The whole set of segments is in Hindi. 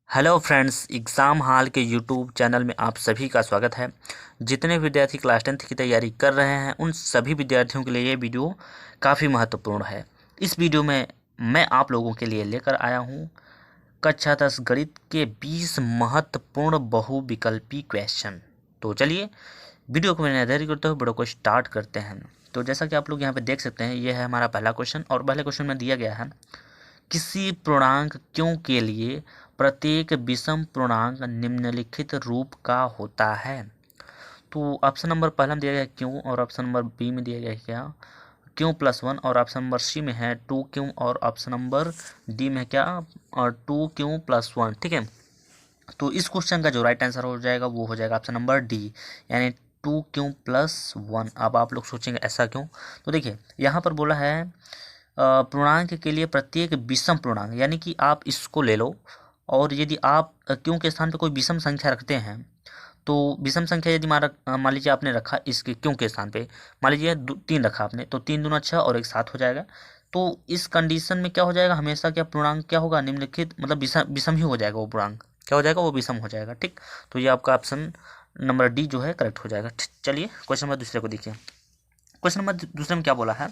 हेलो फ्रेंड्स, एग्ज़ाम हॉल के यूट्यूब चैनल में आप सभी का स्वागत है। जितने विद्यार्थी क्लास 10th की तैयारी कर रहे हैं उन सभी विद्यार्थियों के लिए ये वीडियो काफ़ी महत्वपूर्ण है। इस वीडियो में मैं आप लोगों के लिए लेकर आया हूँ कक्षा 10 गणित के 20 महत्वपूर्ण बहुविकल्पी क्वेश्चन। तो चलिए वीडियो को मैंने देरी करते हुए वीडियो को स्टार्ट करते हैं। तो जैसा कि आप लोग यहाँ पे देख सकते हैं, ये है हमारा पहला क्वेश्चन और पहले क्वेश्चन में दिया गया है किसी पूर्णांक क्यों के लिए प्रत्येक विषम पूर्णांक निम्नलिखित रूप का होता है। तो ऑप्शन नंबर पहला में दिया गया है क्यों, और ऑप्शन नंबर बी में दिया गया है क्या क्यों प्लस वन, और ऑप्शन नंबर सी में है टू क्यों, और ऑप्शन नंबर डी में है क्या और टू क्यों प्लस वन। ठीक है, तो इस क्वेश्चन का जो राइट आंसर हो जाएगा वो हो जाएगा ऑप्शन नंबर डी, यानी टू क्यों प्लस वन। अब आप लोग सोचेंगे ऐसा क्यों, तो देखिए यहाँ पर बोला है पूर्णांक के लिए प्रत्येक विषम पूर्णांक, यानी कि आप इसको ले लो और यदि आप क्यों के स्थान पे कोई विषम संख्या रखते हैं तो विषम संख्या यदि मान लीजिए आपने रखा इसके क्यों के स्थान पे, मान लीजिए तीन रखा आपने, तो तीन दूना छः और एक सात हो जाएगा। तो इस कंडीशन में क्या हो जाएगा, हमेशा क्या पूर्णांक क्या होगा, निम्नलिखित मतलब विषम विषम ही हो जाएगा, वो पूर्णांक क्या हो जाएगा, वो विषम हो जाएगा। ठीक, तो ये आपका ऑप्शन नंबर डी जो है करेक्ट हो जाएगा। चलिए क्वेश्चन नंबर दूसरे को देखिए। क्वेश्चन नंबर दूसरे में क्या बोला है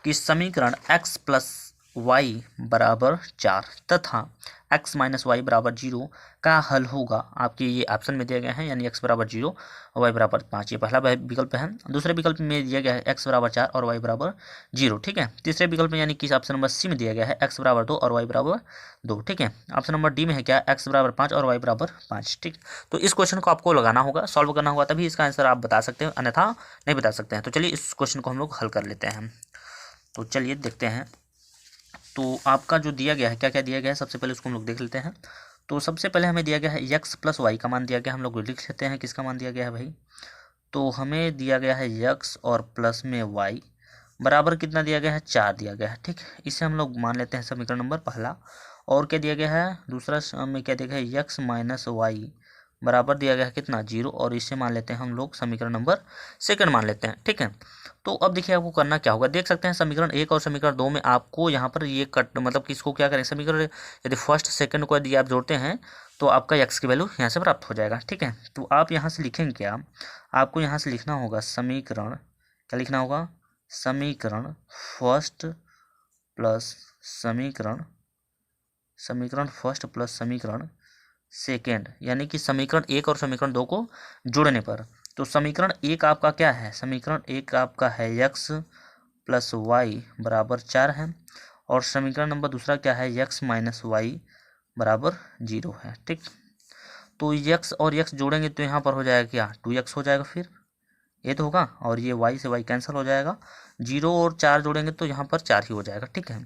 कि समीकरण x प्लस वाई बराबर 4 तथा x माइनस वाई बराबर 0 का हल होगा। आपके ये ऑप्शन में दिया गया है, यानी x बराबर 0 और y बराबर 5, ये पहला विकल्प है। दूसरे विकल्प में दिया गया है x बराबर 4 और y बराबर 0। ठीक है, तीसरे विकल्प में यानी कि ऑप्शन नंबर सी में दिया गया है x बराबर 2 और y बराबर 2। ठीक है, ऑप्शन नंबर डी में है क्या x बराबर 5 और y बराबर 5। ठीक, तो इस क्वेश्चन को आपको लगाना होगा, सॉल्व करना होगा, तभी इसका आंसर आप बता सकते हैं, अन्यथा नहीं बता सकते हैं। तो चलिए इस क्वेश्चन को हम लोग हल कर लेते हैं। तो चलिए देखते हैं। तो आपका जो दिया गया है, क्या क्या दिया गया है, सबसे पहले उसको हम लोग देख लेते हैं। तो सबसे पहले हमें दिया गया है x प्लस वाई का मान दिया गया, हम लोग लिख लेते हैं किसका मान दिया गया है भाई। तो हमें दिया गया है x और प्लस में y बराबर कितना दिया गया है, 4 दिया गया है। ठीक, इसे हम लोग मान लेते हैं समीकरण नंबर पहला। और क्या दिया गया है दूसरा में, क्या दिया गया है x माइनस वाई बराबर दिया गया है कितना, 0, और इसे मान लेते हैं हम लोग समीकरण नंबर सेकंड मान लेते हैं। ठीक है, तो अब देखिए आपको करना क्या होगा, देख सकते हैं समीकरण एक और समीकरण दो में आपको यहाँ पर ये कट मतलब कि इसको क्या करें, समीकरण यदि फर्स्ट सेकंड को यदि आप जोड़ते हैं तो आपका x की वैल्यू यहाँ से प्राप्त हो जाएगा। ठीक है, तो आप यहाँ से लिखेंगे क्या, आपको यहाँ से लिखना होगा समीकरण, क्या लिखना होगा, समीकरण फर्स्ट प्लस समीकरण समीकरण फर्स्ट प्लस समीकरण सेकेंड, यानी कि समीकरण एक और समीकरण दो को जोड़ने पर। तो समीकरण एक आपका क्या है, समीकरण एक आपका है x प्लस वाई बराबर 4 है, और समीकरण नंबर दूसरा क्या है, x माइनस वाई बराबर 0 है। ठीक, तो x और x जोड़ेंगे तो यहाँ पर हो जाएगा क्या, 2x हो जाएगा, फिर ये तो होगा, और ये y से y कैंसिल हो जाएगा, 0 और 4 जोड़ेंगे तो यहाँ पर 4 ही हो जाएगा। ठीक है,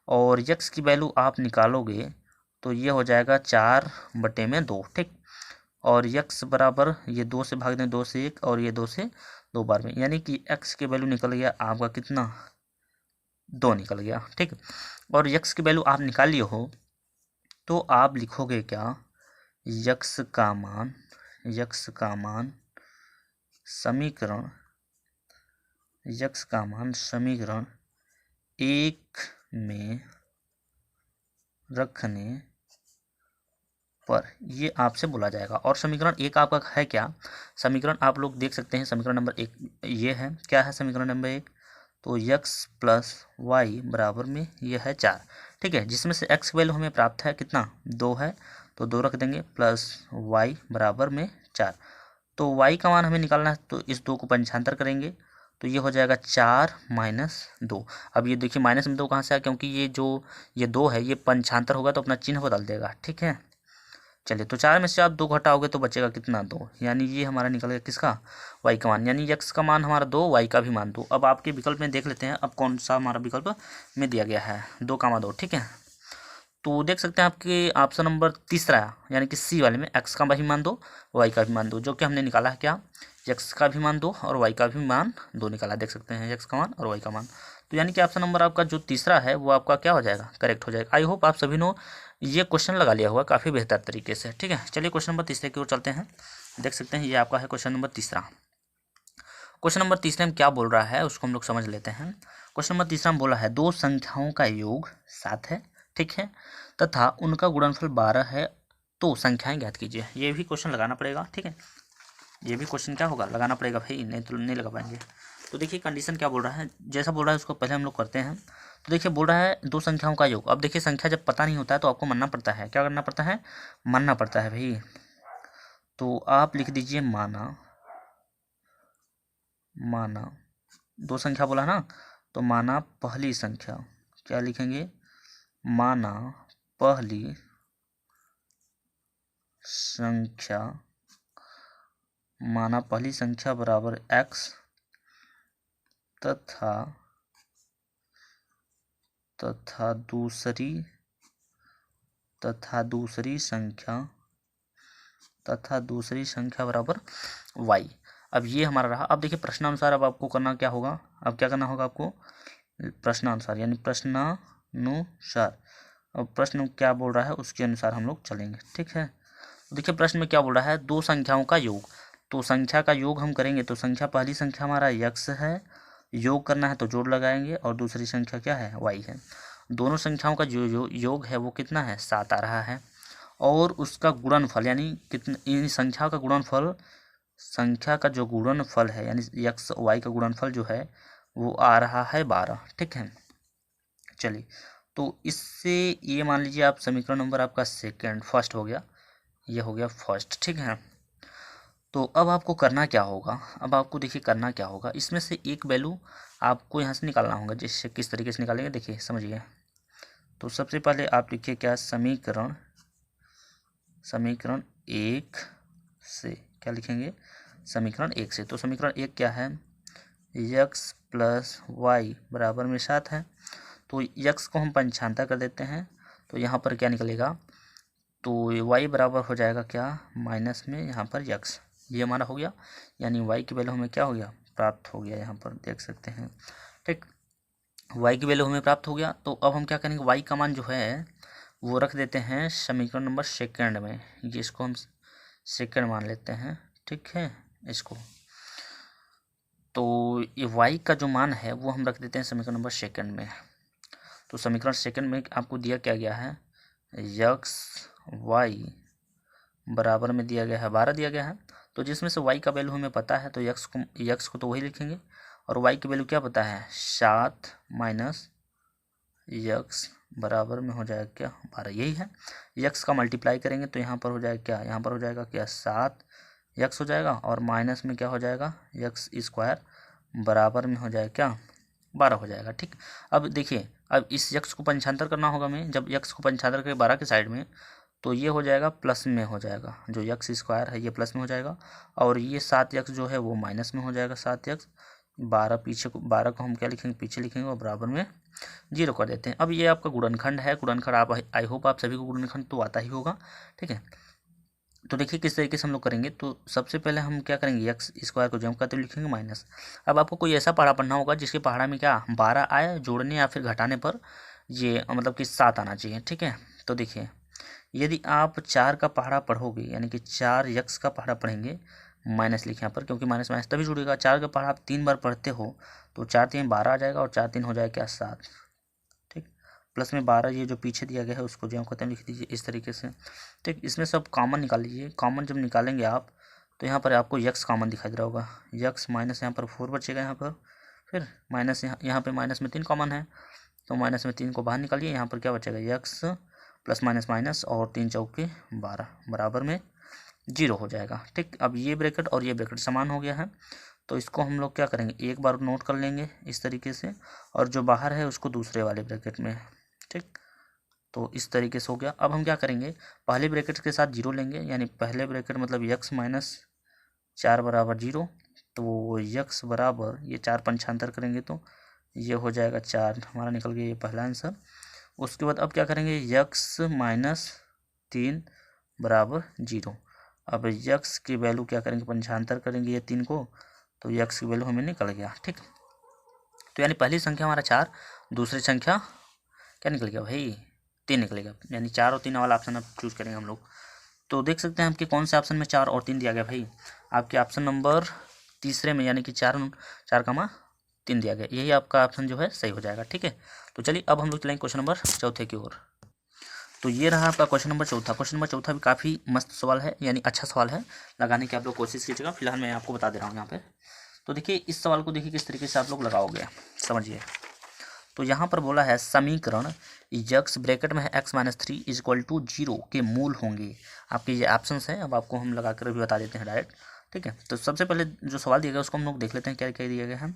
और x की वैल्यू आप निकालोगे तो ये हो जाएगा 4/2। ठीक, और x बराबर ये 2 से भाग दें, 2 से 1, और ये 2 से 2 बार में, यानी कि x की वैल्यू निकल गया आपका कितना, 2 निकल गया। ठीक, और x की वैल्यू आप निकाल लिए हो तो आप लिखोगे क्या, x का मान समीकरण समीकरण एक में रखने पर ये आपसे बोला जाएगा। और समीकरण एक आपका है क्या, समीकरण आप लोग देख सकते हैं, समीकरण नंबर एक ये है, क्या है समीकरण नंबर एक, तो x प्लस वाई बराबर में ये है 4। ठीक है, जिसमें से x की वैल्यू हमें प्राप्त है कितना, 2 है, तो 2 रख देंगे, प्लस y बराबर में 4। तो y का मान हमें निकालना है, तो इस 2 को पंचांतर करेंगे तो ये हो जाएगा 4 माइनस 2। अब ये देखिए माइनस में 2 कहाँ से आया, क्योंकि ये 2 है, ये पंचांतर होगा तो अपना चिन्ह बदल देगा। ठीक है, चलिए तो 4 में से आप 2 घटाओगे तो बचेगा कितना, 2, यानी ये हमारा निकल गया किसका, y का मान, यानी x का मान हमारा 2, y का भी मान 2। अब आपके विकल्प में देख लेते हैं अब कौन सा हमारा विकल्प में दिया गया है, 2, 2। ठीक है, तो देख सकते हैं आपके ऑप्शन नंबर तीसरा, यानी कि सी वाले में x का भी मान 2, y का भी मान 2, जो कि हमने निकाला है क्या, x का भी मान 2 और y का भी मान 2 निकाला। देख सकते हैं x का मान और y का मान, तो यानी कि ऑप्शन नंबर आपका जो तीसरा है वो आपका क्या हो जाएगा, करेक्ट हो जाएगा। आई होप आप सभी ने ये क्वेश्चन लगा लिया होगा काफ़ी बेहतर तरीके से। ठीक है, चलिए क्वेश्चन नंबर तीसरे की ओर चलते हैं। देख सकते हैं ये आपका है क्वेश्चन नंबर तीसरा। क्वेश्चन नंबर तीसरे में क्या बोल रहा है उसको हम लोग समझ लेते हैं। क्वेश्चन नंबर तीसरा में बोला है दो संख्याओं का योग 7 है, ठीक है, तथा उनका गुणनफल 12 है तो संख्याएं ज्ञात कीजिए। ये भी क्वेश्चन लगाना पड़ेगा, ठीक है, ये भी क्वेश्चन क्या होगा, लगाना पड़ेगा भाई, नहीं तो नहीं लगा पाएंगे। तो देखिए कंडीशन क्या बोल रहा है, जैसा बोल रहा है उसको पहले हम लोग करते हैं। तो देखिए बोल रहा है दो संख्याओं का योग। अब देखिए संख्या जब पता नहीं होता है तो आपको मानना पड़ता है, क्या करना पड़ता है, मानना पड़ता है भाई। तो आप लिख दीजिए माना, माना दो संख्या बोला ना, तो माना पहली संख्या, क्या लिखेंगे, माना पहली संख्या, माना पहली संख्या बराबर x तथा दूसरी संख्या बराबर y। अब ये हमारा रहा। अब देखिए प्रश्नानुसार अब आपको करना क्या होगा, अब क्या करना होगा आपको, प्रश्नानुसार यानी प्रश्नानुसार। अब प्रश्न क्या बोल रहा है उसके अनुसार हम लोग चलेंगे, ठीक है। देखिए प्रश्न में क्या बोल रहा है, दो संख्याओं का योग। तो संख्या का योग हम करेंगे तो संख्या पहली संख्या हमारा x है, योग करना है तो जोड़ लगाएंगे, और दूसरी संख्या क्या है, y है। दोनों संख्याओं का जो योग है वो कितना है, 7 आ रहा है। और उसका गुणनफल यानी कितना, इन संख्या का गुणनफल, संख्या का जो गुणनफल है यानी x y का गुणनफल जो है वो आ रहा है 12, ठीक है। चलिए तो इससे ये मान लीजिए आप समीकरण नंबर आपका सेकेंड, फर्स्ट हो गया, ये हो गया फर्स्ट, ठीक है। तो अब आपको करना क्या होगा, अब आपको देखिए करना क्या होगा, इसमें से एक वैल्यू आपको यहाँ से निकालना होगा। जिससे किस तरीके से निकालेंगे देखिए समझिए। तो सबसे पहले आप लिखिए क्या, समीकरण एक से, क्या लिखेंगे, समीकरण एक से। तो समीकरण एक क्या है, x प्लस वाई बराबर में 7 है। तो x को हम पंचांतर कर देते हैं, तो यहाँ पर क्या निकलेगा, तो y बराबर हो जाएगा क्या, माइनस में यहाँ पर x, ये हमारा हो गया। यानी y की वैल्यू हमें क्या हो गया, प्राप्त हो गया, यहाँ पर देख सकते हैं, ठीक। y की वैल्यू हमें प्राप्त हो गया। तो अब हम क्या करेंगे, y का मान जो है वो रख देते हैं समीकरण नंबर सेकंड में, ये इसको हम सेकंड मान लेते हैं, ठीक है इसको। तो ये y का जो मान है वो हम रख देते हैं समीकरण नंबर सेकंड में। तो समीकरण सेकंड में आपको दिया क्या गया है, x y बराबर में दिया गया है 12 दिया गया है। तो जिसमें से y का वैल्यू हमें पता है तो x को तो वही लिखेंगे, और y की वैल्यू क्या पता है, 7 माइनस x बराबर में हो जाएगा क्या, 12, यही है। x का मल्टीप्लाई करेंगे तो यहाँ पर हो जाएगा क्या, यहाँ पर हो जाएगा क्या, 7 x हो जाएगा, और माइनस में क्या हो जाएगा, x स्क्वायर बराबर में हो जाएगा क्या, 12 हो जाएगा, ठीक। अब देखिए अब इस x को पंचांतर करना होगा हमें, जब x को पंचांतर करें 12 के साइड में तो ये हो जाएगा प्लस में हो जाएगा, जो x स्क्वायर है ये प्लस में हो जाएगा, और ये 7x जो है वो माइनस में हो जाएगा, 7x। 12 पीछे को, 12 को हम क्या लिखेंगे, पीछे लिखेंगे, और बराबर में 0 कर देते हैं। अब ये आपका गुणनखंड है, गुणनखंड आप, आई होप आप सभी को गुणनखंड तो आता ही होगा, ठीक है। तो देखिए किस तरीके से हम लोग करेंगे। तो सबसे पहले हम क्या करेंगे, x स्क्वायर को जम करते लिखेंगे माइनस। अब आपको कोई ऐसा पहाड़ा पढ़ना होगा जिसके पहाड़ा में क्या 12 आए, जोड़ने या फिर घटाने पर ये मतलब कि 7 आना चाहिए, ठीक है। तो देखिए यदि आप 4 का पहाड़ा पढ़ोगे यानी कि 4x का पहाड़ा पढ़ेंगे, माइनस लिखे यहाँ पर, क्योंकि माइनस माइनस तभी जुड़ेगा। 4 का पहाड़ा आप 3 बार पढ़ते हो तो 4 3 12 आ जाएगा, और 4 3 हो जाएगा क्या, 7, ठीक। प्लस में 12 ये जो पीछे दिया गया है उसको जो कहते हैं लिख दीजिए इस तरीके से, ठीक। इसमें सब कॉमन निकाल लीजिए। कॉमन जब निकालेंगे आप तो यहाँ पर आपको x कॉमन दिखाई दे रहा होगा, x माइनस यहाँ पर 4 बचेगा, यहाँ पर फिर माइनस, यहाँ पे माइनस में 3 कॉमन है, तो माइनस में 3 को बाहर निकालिए, यहाँ पर क्या बचेगा, x प्लस माइनस माइनस, और 3 चौके 12 बराबर में 0 हो जाएगा, ठीक। अब ये ब्रैकेट और ये ब्रैकेट समान हो गया है, तो इसको हम लोग क्या करेंगे, एक बार नोट कर लेंगे इस तरीके से, और जो बाहर है उसको दूसरे वाले ब्रैकेट में, ठीक। तो इस तरीके से हो गया। अब हम क्या करेंगे, पहले ब्रैकेट के साथ 0 लेंगे, यानी पहले ब्रैकेट मतलब x माइनस 4 बराबर 0। तो x बराबर ये 4 पंचांतर करेंगे तो ये हो जाएगा 4, हमारा निकल गया ये पहला आंसर। उसके बाद अब क्या करेंगे, x माइनस 3 बराबर 0। अब x की वैल्यू क्या करेंगे, पंचांतर करेंगे ये 3 को, तो x की वैल्यू हमें निकल गया, ठीक। तो यानी पहली संख्या हमारा 4, दूसरी संख्या क्या निकल गया भाई, 3 निकलेगा, यानी 4 और 3 वाला ऑप्शन अब चूज करेंगे हम लोग। तो देख सकते हैं आपके कौन से ऑप्शन में 4 और 3 दिया गया भाई, आपके ऑप्शन नंबर तीसरे में, यानी कि 4,4,3 दिया गया, यही आपका ऑप्शन जो है सही हो जाएगा, ठीक है। तो चलिए अब हम लोग चलेंगे क्वेश्चन नंबर चौथे की ओर। तो ये रहा आपका क्वेश्चन नंबर चौथा। क्वेश्चन नंबर चौथा भी काफ़ी मस्त सवाल है, यानी अच्छा सवाल है, लगाने की आप लोग कोशिश कीजिएगा। फिलहाल मैं आपको बता दे रहा हूँ यहाँ पे। तो देखिए इस सवाल को देखिए किस तरीके से आप लोग लगाओगे, समझिए। तो यहाँ पर बोला है समीकरण यक्स ब्रैकेट में है x-3 इज इक्वल टू 0 के मूल होंगे। आपके ये ऑप्शंस हैं, अब आपको हम लगा कर भी बता देते हैं डायरेक्ट, ठीक है। तो सबसे पहले जो सवाल दिया गया उसको हम लोग देख लेते हैं क्या क्या दिया गया है।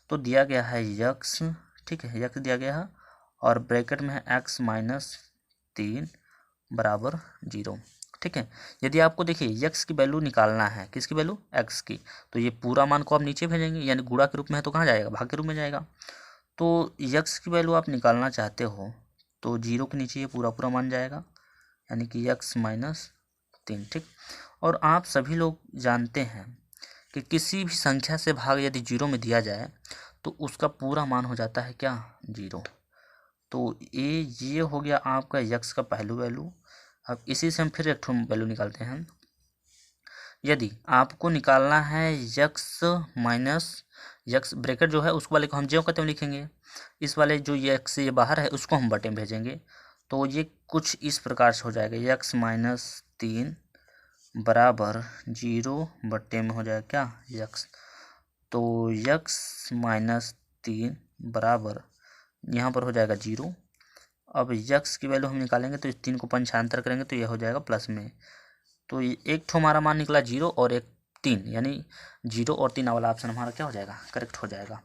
तो दिया गया है यक्स, ठीक है, यक्स दिया गया है और ब्रैकेट में है x-3 बराबर 0, ठीक है। यदि आपको देखिए यक्स की वैल्यू निकालना है, किसकी वैल्यू, एक्स की, तो ये पूरा मान को आप नीचे भेजेंगे, यानी गुणा के रूप में है तो कहाँ जाएगा, भाग के रूप में जाएगा। तो यक्स की वैल्यू आप निकालना चाहते हो तो 0 के नीचे ये पूरा पूरा मान जाएगा, यानी कि x-3, ठीक। और आप सभी लोग जानते हैं कि किसी भी संख्या से भाग यदि 0 में दिया जाए तो उसका पूरा मान हो जाता है क्या, 0। तो ये हो गया आपका यक्स का पहलू वैल्यू। अब इसी से हम फिर एक वैल्यू निकालते हैं। यदि आपको निकालना है यक्स माइनस यक्स, ब्रैकेट जो है उसको वाले को हम ज्यों कहते हुए लिखेंगे, इस वाले जो यक्स से ये बाहर है उसको हम बटे में भेजेंगे। तो ये कुछ इस प्रकार से हो जाएगा, x-3 बराबर 0 बटे में हो जाएगा क्या, यक्स। तो x-3 बराबर यहाँ पर हो जाएगा 0। अब यक्स की वैल्यू हम निकालेंगे तो इस 3 को पंचांतर करेंगे तो यह हो जाएगा प्लस में। तो एक ठो हमारा मान निकला 0 और एक 3, यानी 0 और 3 वाला ऑप्शन हमारा क्या हो जाएगा, करेक्ट हो जाएगा।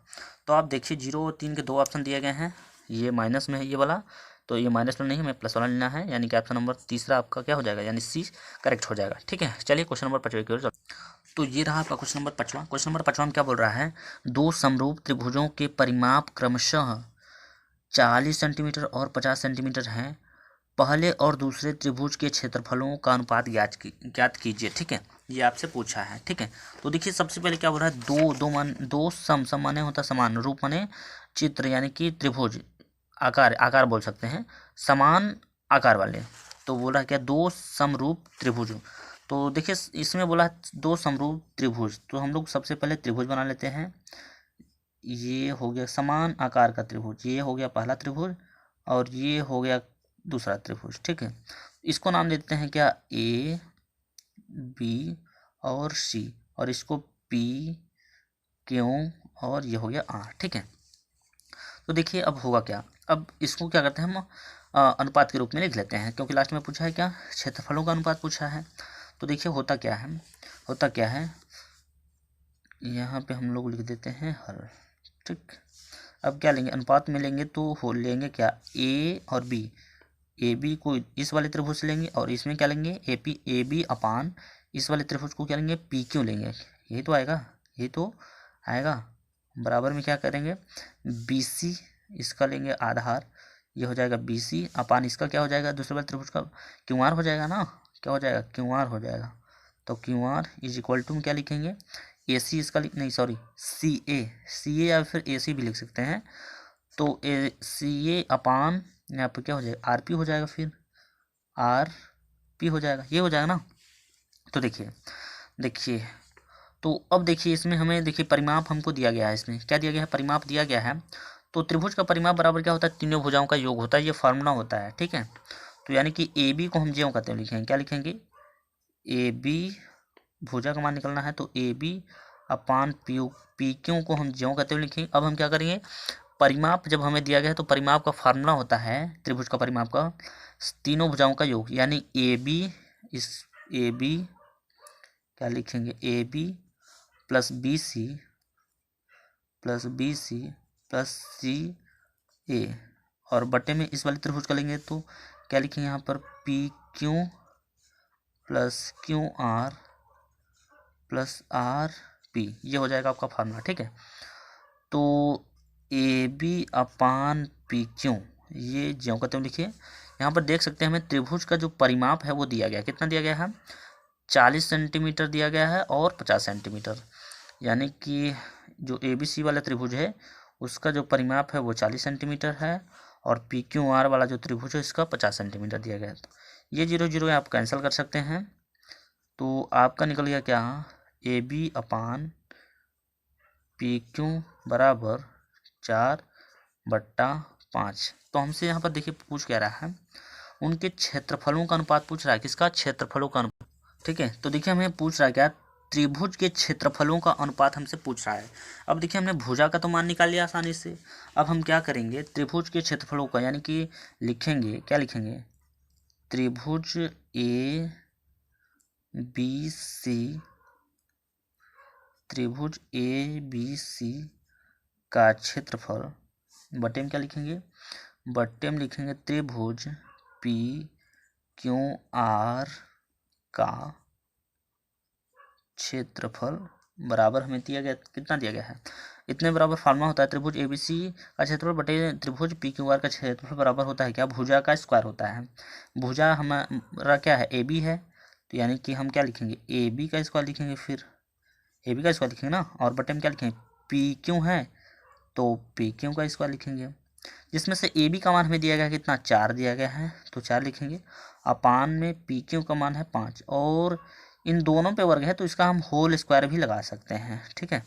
तो आप देखिए 0 और 3 के दो ऑप्शन दिए गए हैं, ये माइनस में है ये वाला, तो ये माइनस में नहीं, हमें प्लस वाला लेना है, यानी कि ऑप्शन नंबर तीसरा आपका क्या हो जाएगा, यानी सी करेक्ट हो जाएगा, ठीक है। चलिए क्वेश्चन नंबर 5 की ओर चलते। तो ये रहा आपका क्वेश्चन नंबर 5। क्वेश्चन नंबर 5 में क्या बोल रहा है, दो समरूप त्रिभुजों के परिमाप क्रमशः 40 सेंटीमीटर और 50 सेंटीमीटर हैं। पहले और दूसरे त्रिभुज के क्षेत्रफलों का अनुपात ज्ञात कीजिए, ठीक है। ये आपसे पूछा है, ठीक है। तो देखिए सबसे पहले क्या बोल रहा है, दो सम माने होता समान, रूप माने चित्र, यानी कि त्रिभुज, आकार बोल सकते हैं, समान आकार वाले। तो बोला क्या, दो समरूप त्रिभुज। तो देखिए इसमें बोला दो समरूप त्रिभुज, तो हम लोग सबसे पहले त्रिभुज बना लेते हैं। ये हो गया समान आकार का त्रिभुज, ये हो गया पहला त्रिभुज और ये हो गया दूसरा त्रिभुज, ठीक है। इसको नाम देते हैं क्या, ए बी और सी, और इसको पी क्यू और ये हो गया आर, ठीक है। तो देखिए अब होगा क्या, अब इसको क्या करते हैं हम अनुपात के रूप में लिख लेते हैं, क्योंकि लास्ट में पूछा है क्या, क्षेत्रफलों का अनुपात पूछा है। तो देखिए होता क्या है, यहाँ पे हम लोग लिख देते हैं हल, ठीक। अब क्या लेंगे, अनुपात में लेंगे तो हो लेंगे क्या, ए और बी, ए बी को इस वाले त्रिभुज से लेंगे और इसमें क्या लेंगे, ए बी अपान इस वाले त्रिभुज को क्या लेंगे, पी क्यों लेंगे, यही तो आएगा। बराबर में क्या करेंगे, बी सी इसका लेंगे आधार, ये हो जाएगा बी सी अपान इसका क्या हो जाएगा, दूसरे वाले त्रिभुज का क्यू आर हो जाएगा ना, क्या हो जाएगा, क्यू आर हो जाएगा। तो Q R is equal to क्या लिखेंगे, ए सी इसका नहीं सॉरी सी ए या फिर ए सी भी लिख सकते हैं। तो ए सी ए अपान यहाँ पर क्या हो जाएगा, आर पी हो जाएगा, फिर आर पी हो जाएगा, ये हो जाएगा ना। तो देखिए तो अब देखिए इसमें हमें देखिए परिमाप हमको दिया गया है, इसमें क्या दिया गया है, परिमाप दिया गया है। तो त्रिभुज का परिमाप बराबर क्या होता है, तीनों भुजाओं का योग होता है, ये फार्मूला होता है, ठीक है। तो यानी कि ए बी को हम ज्यों कहते हैं लिखेंगे, क्या लिखेंगे, ए बी भुजा का मान निकलना है तो A B upon P Q को हम ज्यों कहते हुए लिखेंगे। अब हम क्या करेंगे, परिमाप जब हमें दिया गया है तो परिमाप का फार्मूला होता है त्रिभुज का परिमाप का, तीनों भुजाओं का योग, यानी ए बी, इस ए बी क्या लिखेंगे, A B plus B C plus C A, और बटे में इस वाले त्रिभुज का लेंगे तो क्या लिखेंगे यहाँ पर, P Q plus Q R plus R P, ये हो जाएगा आपका फार्मूला, ठीक है। तो A B upon P Q, ये ज्यों कहते हैं लिखिए। यहाँ पर देख सकते हैं हमें त्रिभुज का जो परिमाप है वो दिया गया, कितना दिया गया है, 40 सेंटीमीटर दिया गया है और 50 सेंटीमीटर, यानी कि जो ए बी सी वाला त्रिभुज है उसका जो परिमाप है वो 40 सेंटीमीटर है और पी क्यू आर वाला जो त्रिभुज है इसका 50 सेंटीमीटर दिया गया है। तो ये 0 आप कैंसिल कर सकते हैं, तो आपका निकल गया क्या, A B upon P Q बराबर 4/5। तो हमसे यहाँ पर देखिए पूछ क्या रहा है, उनके क्षेत्रफलों का अनुपात पूछ रहा है। किसका? क्षेत्रफलों का अनुपात। ठीक है, तो देखिए हमें पूछ रहा है क्या? त्रिभुज के क्षेत्रफलों का अनुपात हमसे पूछ रहा है। अब देखिए हमने भुजा का तो मान निकाल लिया आसानी से। अब हम क्या करेंगे? त्रिभुज के क्षेत्रफलों का, यानी कि लिखेंगे, क्या लिखेंगे? त्रिभुज ए बी सी, त्रिभुज ए बी सी का क्षेत्रफल बटे में क्या लिखेंगे? बटे में लिखेंगे त्रिभुज पी क्यू आर का क्षेत्रफल बराबर हमें दिया गया, कितना दिया गया है? इतने बराबर फार्मूला होता है त्रिभुज एबीसी का क्षेत्रफल बटे त्रिभुज पी क्यू आर का क्षेत्रफल बराबर होता है क्या? भुजा का स्क्वायर होता है। भुजा हमारा क्या है? ए बी है, तो यानी कि हम क्या लिखेंगे? ए बी का स्क्वायर लिखेंगे, फिर ए बी का स्क्वायर लिखेंगे ना, और बटे में क्या लिखेंगे? पी क्यू है तो पी क्यू का स्क्वायर लिखेंगे, जिसमें से ए बी का मान हमें दिया गया है कितना? 4 दिया गया है, तो 4 लिखेंगे। अपान में पी क्यू का मान है 5, और इन दोनों पे वर्ग है तो इसका हम होल स्क्वायर भी लगा सकते हैं। ठीक है,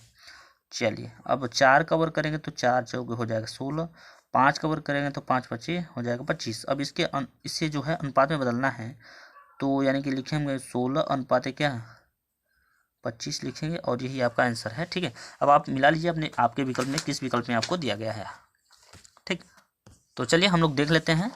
चलिए अब 4 का वर्ग करेंगे तो 4 चौके हो जाएगा 16, 5 का वर्ग करेंगे तो 5 पचे हो जाएगा 25। अब इससे जो है अनुपात में बदलना है, तो यानी कि लिखेंगे 16 अनुपात क्या? 25 लिखेंगे, और यही आपका आंसर है। ठीक है, अब आप मिला लीजिए अपने आपके विकल्प में किस विकल्प में आपको दिया गया है। ठीक, तो चलिए हम लोग देख लेते हैं।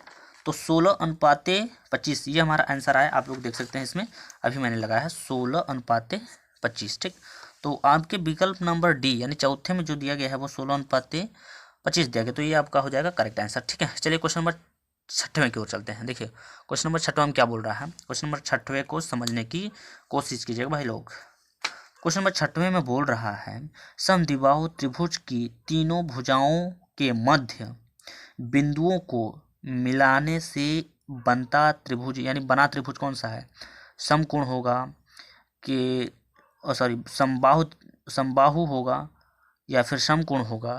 तो 16 अनुपाते 25 ये हमारा आंसर आया। आप लोग देख सकते हैं इसमें, अभी मैंने लगाया है 16 अनुपाते 25। ठीक, तो आपके विकल्प नंबर डी यानी चौथे में जो दिया गया है वो 16 अनुपाते 25 दिया गया, तो ये आपका हो जाएगा करेक्ट आंसर। ठीक है, चलिए क्वेश्चन नंबर 6वें की ओर चलते हैं। देखिए क्वेश्चन नंबर 6वां में क्या बोल रहा है। क्वेश्चन नंबर 6वें को समझने की कोशिश कीजिएगा भाई लोग। क्वेश्चन नंबर 6वें में बोल रहा है, समद्विबाहु त्रिभुज की तीनों भुजाओं के मध्य बिंदुओं को मिलाने से बनता त्रिभुज, यानी बना त्रिभुज कौन सा है? समकोण होगा कि समबाहु, समबाहु होगा, या फिर समकोण होगा,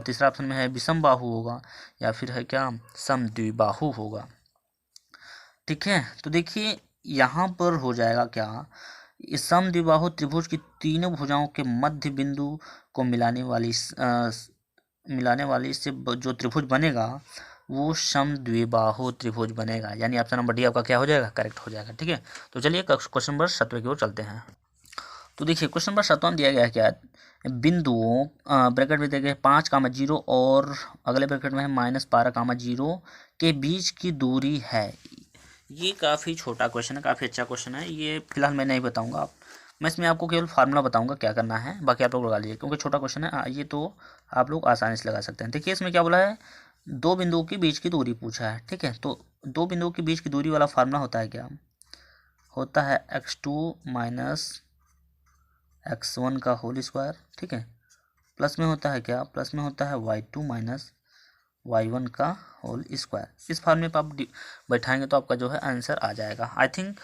तीसरा ऑप्शन में है विषमबाहु होगा, या फिर है क्या? समद्विबाहु होगा। ठीक है, तो देखिए यहाँ पर हो जाएगा क्या? इस समद्विबाहु त्रिभुज की तीनों भुजाओं के मध्य बिंदु को मिलाने वाली से जो त्रिभुज बनेगा वो समद्विबाहु त्रिभुज बनेगा, यानी ऑप्शन नंबर डी आपका क्या हो जाएगा? करेक्ट हो जाएगा। ठीक है, तो चलिए क्वेश्चन नंबर 7वें की ओर चलते हैं। तो देखिए क्वेश्चन नंबर 7वां दिया गया है क्या? बिंदुओं ब्रैकेट में दिए गए 5,0 और अगले ब्रैकेट में है -12,0 के बीच की दूरी है। ये काफ़ी छोटा क्वेश्चन है, काफ़ी अच्छा क्वेश्चन है। ये फिलहाल मैं नहीं बताऊंगा, मैं इसमें आपको केवल फार्मूला बताऊंगा क्या करना है, बाकी आप लोग लगा लीजिए क्योंकि छोटा क्वेश्चन है। ये तो आप लोग आसानी से लगा सकते हैं। देखिए इसमें क्या बोला है? 2 बिंदुओं के बीच की दूरी पूछा है। ठीक है, तो 2 बिंदुओं के बीच की दूरी वाला फार्मूला होता है क्या? होता है x2 माइनस x1 का होल स्क्वायर। ठीक है, प्लस में होता है क्या? प्लस में होता है y2 माइनस y1 का होल स्क्वायर। इस फार्मूले पर आप बैठाएंगे तो आपका जो है आंसर आ जाएगा। आई थिंक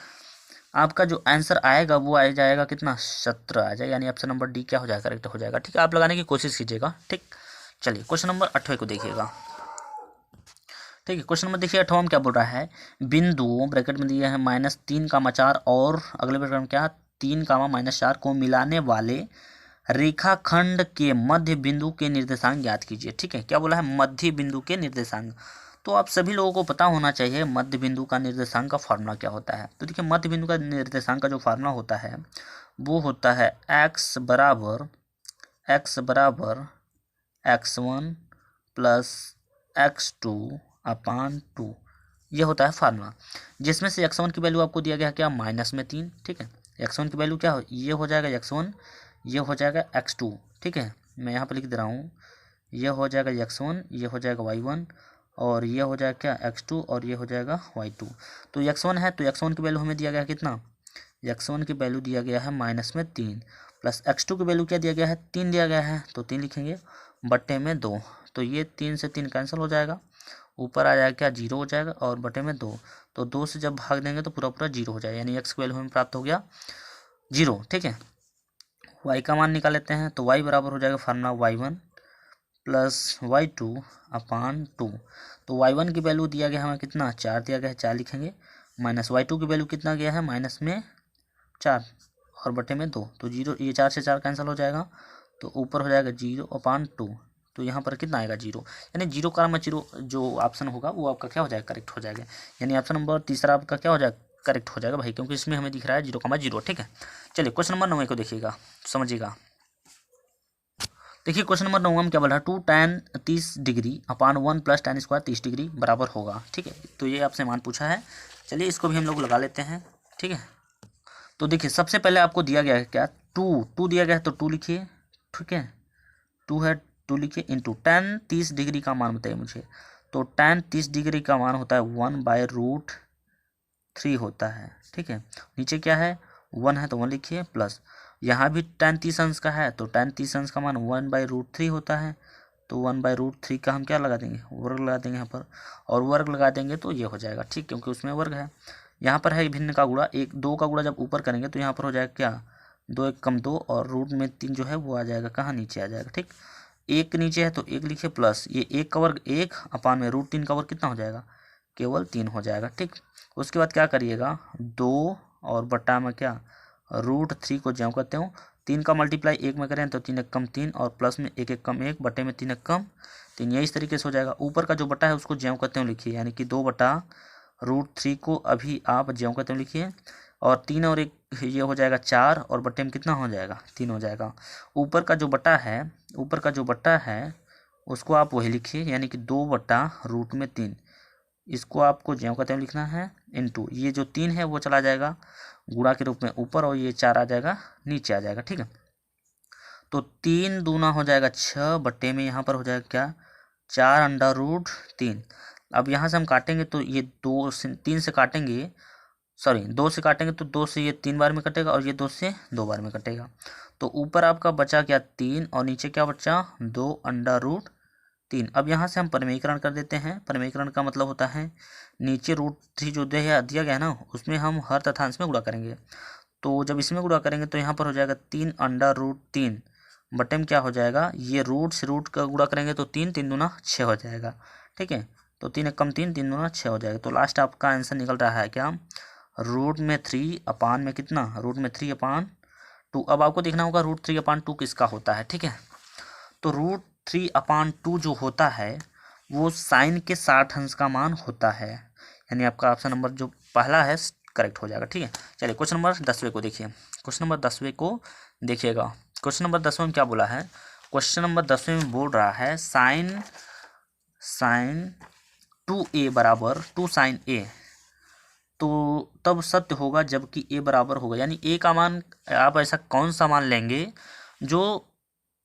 आपका जो आंसर आएगा वो आ जाएगा कितना? 17 आ जाएगा, यानी ऑप्शन नंबर डी क्या हो जाएगा? करेक्ट हो जाएगा। ठीक है, आप लगाने की कोशिश कीजिएगा। ठीक, चलिए क्वेश्चन नंबर 8वें को देखिएगा। ठीक है, क्वेश्चन नंबर देखिए 8वां में क्या बोल रहा है? बिंदु ब्रैकेट में दिया है -3,4 और अगले ब्रैकेट में क्या? 3,-4 को मिलाने वाले रेखाखंड के मध्य बिंदु के निर्देशांक ज्ञात कीजिए। ठीक है, क्या बोला है? मध्य बिंदु के निर्देशांक। तो आप सभी लोगों को पता होना चाहिए मध्य बिंदु का निर्देशांक का फार्मूला क्या होता है। तो देखिए मध्य बिंदु का निर्देशांक का जो फार्मूला होता है वो होता है x बराबर x1 प्लस x2 अपान 2। ये होता है फार्मूला, जिसमें से x1 की वैल्यू आपको दिया गया क्या? -3। ठीक है, x1 की वैल्यू क्या हो? ये हो जाएगा x1, ये हो जाएगा x2। ठीक है, मैं यहाँ पर लिख दे रहा हूँ, ये हो जाएगा x1, ये हो जाएगा y1, और ये हो जाएगा क्या? x2, और ये हो जाएगा y2। तो x1 है, तो x1 की वैल्यू हमें दिया गया कितना? x1 की वैल्यू दिया गया है -3, प्लस x2 की वैल्यू क्या दिया गया है? 3 दिया गया है, तो 3 लिखेंगे, बटे में 2। तो ये 3 से 3 कैंसिल हो जाएगा, ऊपर आ जाएगा क्या? 0 हो जाएगा, और बटे में 2। तो 2 से जब भाग देंगे तो पूरा पूरा 0 हो जाएगा, यानी x की वैल्यू हमें प्राप्त हो गया 0। ठीक है, y का मान निकाल लेते हैं, तो y बराबर हो जाएगा फार्मूला y1 प्लस y2 अपान 2। तो y1 की वैल्यू दिया गया हमें कितना? 4 दिया गया है, 4 लिखेंगे, माइनस y2 की वैल्यू कितना गया है? माइनस में 4 और बटे में 2। तो 0, ये 4 से 4 कैंसिल हो जाएगा, तो ऊपर हो जाएगा 0 अपान 2। तो यहाँ पर कितना आएगा 0, यानी 0 का में 0 जो ऑप्शन होगा वो आपका क्या हो जाएगा, करेक्ट हो जाएगा। यानी ऑप्शन नंबर तीसरा आपका क्या हो जाएगा, करेक्ट हो जाएगा भाई, क्योंकि इसमें हमें दिख रहा है 0,0। ठीक है, चलिए क्वेश्चन नंबर 9 को देखिएगा, समझिएगा। देखिए क्वेश्चन नंबर 9 में क्या बोल रहा है, 2 tan 30 डिग्री अपान 1 + tan स्क्वायर 30 डिग्री बराबर होगा। ठीक है, तो ये आपसे मान पूछा है, चलिए इसको भी हम लोग लगा लेते हैं। ठीक है, तो देखिए सबसे पहले आपको दिया गया है क्या, 2 दिया गया है तो 2 लिखिए। ठीक है, 2 है, 2 लिखिए, इंटू tan 30 डिग्री का मान बताइए मुझे। तो tan 30 डिग्री का मान होता है 1/√3 होता है। ठीक है, नीचे क्या है, 1 है तो 1 लिखिए, प्लस यहाँ भी tan 30 अंश का है तो tan 30 अंश का मान 1/√3 होता है। तो 1/√3 का हम क्या लगा देंगे, वर्ग लगा देंगे यहाँ पर, और वर्ग लगा देंगे तो ये हो जाएगा। ठीक, क्योंकि उसमें वर्ग है। यहाँ पर है भिन्न का गुणा, 1 2 का गुणा जब ऊपर करेंगे तो यहाँ पर हो जाएगा क्या, 2 1 कम 2 और रूट में 3 जो है वो आ जाएगा कहाँ, नीचे आ जाएगा। ठीक, 1 नीचे है तो 1 लिखिए, प्लस ये 1 का वर्ग 1 अपान में √3 का वर्ग कितना हो जाएगा, केवल 3 हो जाएगा। ठीक, उसके बाद क्या करिएगा, 2 और बटा में क्या, √3 को ज्यों करते हो, 3 का मल्टीप्लाई 1 में करें तो 3 1 कम 3 और प्लस में 1 1 कम 1 बटे में 3 1 कम 3, ये इस तरीके से हो जाएगा। ऊपर का जो बटा है उसको ज्यों करते हो लिखिए, यानी कि 2/√3 को अभी आप ज्यों करते हो लिखिए, और 3 और 1 ये हो जाएगा 4 और बटे में कितना हो जाएगा, 3 हो जाएगा। ऊपर का जो बटा है उसको आप वही लिखिए, यानी कि 2/√3, इसको आपको ज्यों का त्यों लिखना है, इनटू ये जो 3 है वो चला जाएगा गुणा के रूप में ऊपर, और ये 4 आ जाएगा नीचे आ जाएगा। ठीक है, तो 3 दूना हो जाएगा 6 बटे में यहाँ पर हो जाएगा क्या, 4/√3। अब यहाँ से हम काटेंगे तो ये 2 से 3 से काटेंगे, सॉरी 2 से काटेंगे तो 2 से ये 3 बार में कटेगा और ये 2 से 2 बार में कटेगा। तो ऊपर आपका बचा क्या 3 और नीचे क्या बचा 2/√3। अब यहाँ से हम परिमेयकरण कर देते हैं। परिमेयकरण का मतलब होता है नीचे √3 जो दिया गया है ना, उसमें हम हर तथांश में गुणा करेंगे। तो जब इसमें गुणा करेंगे तो यहाँ पर हो जाएगा 3/√3 बटे में क्या हो जाएगा, ये रूट से रूट का गुणा करेंगे तो 3 3 दूना 6 हो जाएगा। ठीक है, तो 3 1 कम 3 3 दूना 6 हो जाएगा। तो लास्ट आपका आंसर निकल रहा है क्या, √3 अपान में कितना, √3/2। अब आपको देखना होगा √3/2 किसका होता है। ठीक है, तो √3/2 जो होता है वो साइन के 60 अंश का मान होता है, यानी आपका ऑप्शन नंबर जो पहला है करेक्ट हो जाएगा। ठीक है, चलिए क्वेश्चन नंबर 10वें को देखिए। क्वेश्चन नंबर 10वें को देखिएगा। क्वेश्चन नंबर 10वें में क्या बोला है, क्वेश्चन नंबर 10वें में बोल रहा है साइन 2a बराबर 2 sin a, तो तब सत्य होगा जबकि a बराबर होगा, यानी a का मान आप ऐसा कौन सा मान लेंगे जो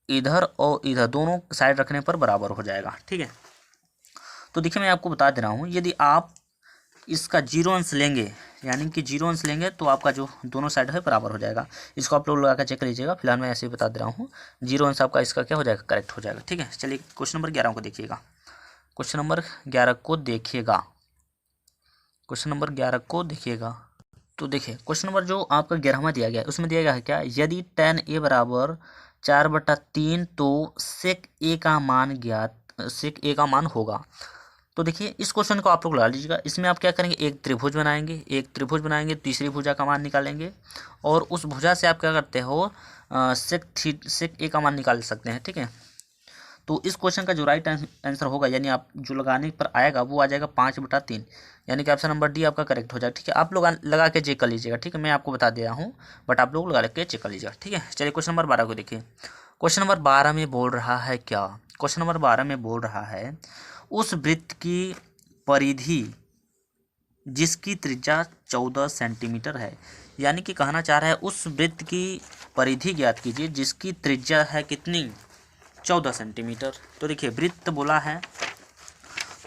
इधर और इधर दोनों साइड रखने पर बराबर हो जाएगा। ठीक है, तो देखिए मैं आपको बता दे रहा हूँ, यदि आप इसका 0 अंश लेंगे, यानी कि 0 अंश लेंगे तो आपका जो दोनों साइड है बराबर हो जाएगा। इसको आप लोग लगा कर चेक कर लीजिएगा, फिलहाल मैं ऐसे ही बता दे रहा हूँ। 0 अंश आपका इसका क्या हो जाएगा, करेक्ट हो जाएगा। ठीक है, चलिए क्वेश्चन नंबर 11 को देखिएगा। क्वेश्चन नंबर 11 को देखिएगा। क्वेश्चन नंबर 11 को देखिएगा। तो देखिए क्वेश्चन नंबर जो आपका 11वां दिया गया है उसमें दिया गया है क्या, यदि tan a बराबर 4/3 तो sec a का मान होगा। तो देखिए इस क्वेश्चन को आप लोग लगा लीजिएगा। इसमें आप क्या करेंगे, एक त्रिभुज बनाएंगे, तीसरी भुजा का मान निकालेंगे, और उस भुजा से आप क्या करते हो, sec a का मान निकाल सकते हैं। ठीक है, तो इस क्वेश्चन का जो राइट आंसर होगा, यानी आप जो लगाने पर आएगा वो आ जाएगा 5/3, यानी कि ऑप्शन नंबर डी आपका करेक्ट हो जाएगा। ठीक है, आप लोग लगा के चेक कर लीजिएगा। ठीक है, मैं आपको बता दे रहा हूँ, बट आप लोग लगा के चेक कर लीजिएगा। ठीक है, चलिए क्वेश्चन नंबर 12 को देखिए। क्वेश्चन नंबर 12 में बोल रहा है क्या, क्वेश्चन नंबर 12 में बोल रहा है उस वृत्त की परिधि जिसकी त्रिज्या 14 सेंटीमीटर है, यानी कि कहना चाह रहा है उस वृत्त की परिधि ज्ञात कीजिए जिसकी त्रिज्या है कितनी, 14 सेंटीमीटर। तो देखिए वृत्त बोला है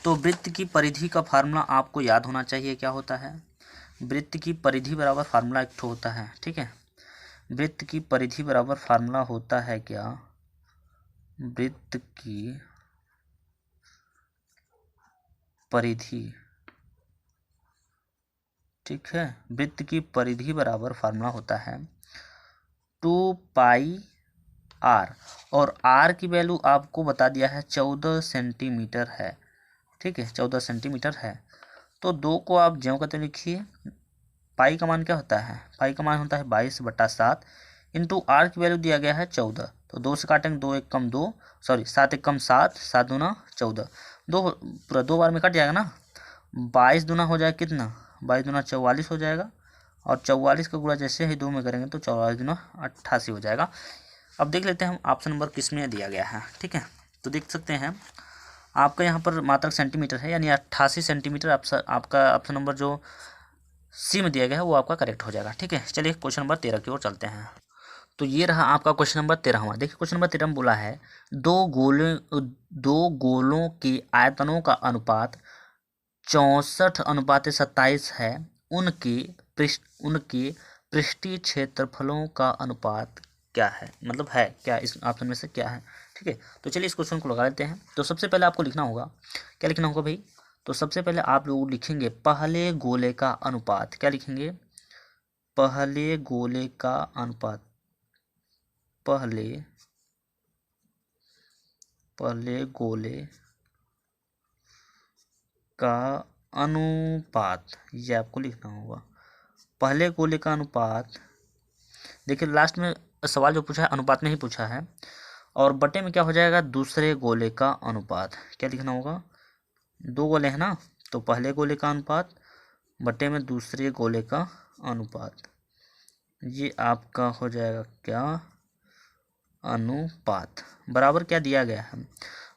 तो वृत्त की परिधि का फार्मूला आपको याद होना चाहिए, क्या होता है, वृत्त की परिधि बराबर फार्मूला एक ठो होता है। ठीक है, वृत्त की परिधि बराबर फार्मूला होता है क्या, वृत्त की परिधि, ठीक है, वृत्त की परिधि बराबर फार्मूला होता है 2πr, और r की वैल्यू आपको बता दिया है 14 सेंटीमीटर है। ठीक है, 14 सेंटीमीटर है। तो 2 को आप ज्यों कहते लिखिए, पाई का मान क्या होता है, पाई का मान होता है 22/7 इंटू आर की वैल्यू दिया गया है 14, तो 2 से काटेंगे, 2 एक कम 2, सॉरी 7 एक कम 7, 7 दूना 14, दो पूरा 2 बार में कट जाएगा ना। 22 दूना हो जाएगा कितना, 22 दूना 44 हो जाएगा, और 44 का गुणा जैसे ही 2 में करेंगे तो 44 दूना 88 हो जाएगा। अब देख लेते हैं हम ऑप्शन नंबर किस में दिया गया है। ठीक है, तो देख सकते हैं आपका यहाँ पर मात्रक सेंटीमीटर है, यानी 88 सेंटीमीटर आपका ऑप्शन नंबर जो सी में दिया गया है वो आपका करेक्ट हो जाएगा। ठीक है, चलिए क्वेश्चन नंबर 13 की ओर चलते हैं। तो ये रहा आपका क्वेश्चन नंबर 13वां। देखिए क्वेश्चन नंबर 13 में बोला है दो गोलों के आयतनों का अनुपात 64:27 है, उनके पृष्ठीय क्षेत्रफलों का अनुपात क्या है, मतलब है क्या, इस ऑप्शन में से क्या है। ठीक है, तो चलिए इस क्वेश्चन को लगा लेते हैं। तो सबसे पहले आपको लिखना होगा, क्या लिखना होगा भाई, तो सबसे पहले आप लोग लिखेंगे पहले गोले का अनुपात। क्या लिखेंगे, पहले गोले का अनुपात, पहले गोले का अनुपात, ये आपको लिखना होगा, पहले गोले का अनुपात। देखिए लास्ट में सवाल जो पूछा है अनुपात में ही पूछा है, और बटे में क्या हो जाएगा, दूसरे गोले का अनुपात। क्या लिखना होगा, 2 गोले हैं ना, तो पहले गोले का अनुपात बटे में दूसरे गोले का अनुपात, ये आपका हो जाएगा क्या, अनुपात। बराबर क्या दिया गया है,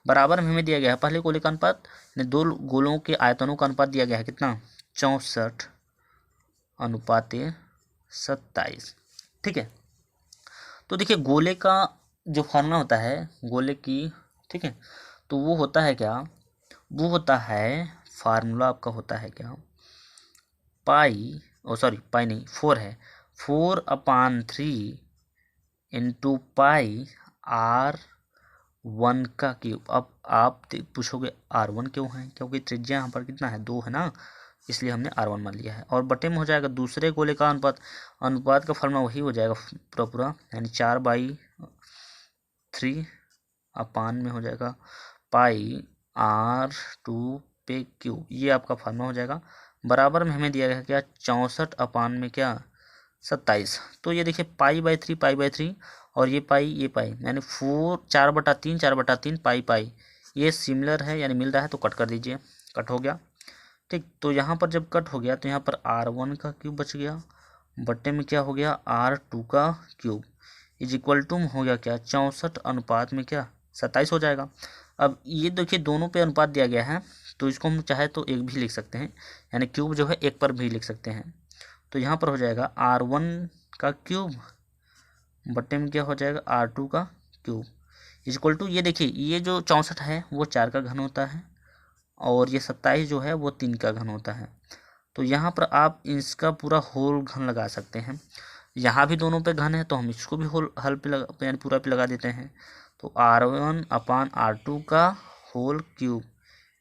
बराबर में हमें दिया गया है पहले गोले का अनुपात, यानी 2 गोलों के आयतनों का अनुपात दिया गया है कितना, 64:27। ठीक है, तो देखिए गोले का जो फार्मूला होता है गोले की, ठीक है, तो वो होता है क्या, वो होता है फार्मूला आपका होता है क्या, पाई, ओ सॉरी पाई नहीं 4 है, 4/3 इंटू पाई R1 का क्यूब। अब आप पूछोगे R1 क्यों है, क्योंकि त्रिज्या यहाँ पर कितना है, 2 है ना, इसलिए हमने R1 मान लिया है। और बटे में हो जाएगा दूसरे गोले का अनुपात, अनुपात का फॉर्मूला वही हो जाएगा पूरा, यानी 4/3 अपान में हो जाएगा पाई R2 पे क्यूब, ये आपका फार्मूला हो जाएगा। बराबर में हमें दिया गया क्या, 64 अपान में क्या 27। तो ये देखिए पाई/3 और ये पाई यानी 4/3 पाई, ये सिमिलर है यानी मिल रहा है, तो कट कर दीजिए, कट हो गया। ठीक, तो यहाँ पर जब कट हो गया तो यहाँ पर R1 का क्यूब बच गया, बट्टे में क्या हो गया R2 का क्यूब, इज इक्वल टू हो गया क्या, 64 अनुपात में क्या 27 हो जाएगा। अब ये देखिए दोनों पे अनुपात दिया गया है, तो इसको हम चाहे तो एक भी लिख सकते हैं, यानी क्यूब जो है एक पर भी लिख सकते हैं। तो यहाँ पर हो जाएगा R1 का क्यूब बट्टे में क्या हो जाएगा R2 का क्यूब, इज इक्वल टू, ये देखिए ये जो 64 है वो 4 का घन होता है, और ये 27 जो है वो 3 का घन होता है। तो यहाँ पर आप इसका पूरा होल घन लगा सकते हैं, यहाँ भी दोनों पे घन है तो हम इसको भी होल हल पे लगा, यानी पूरा पे लगा देते हैं। तो R1/R2 का whole cube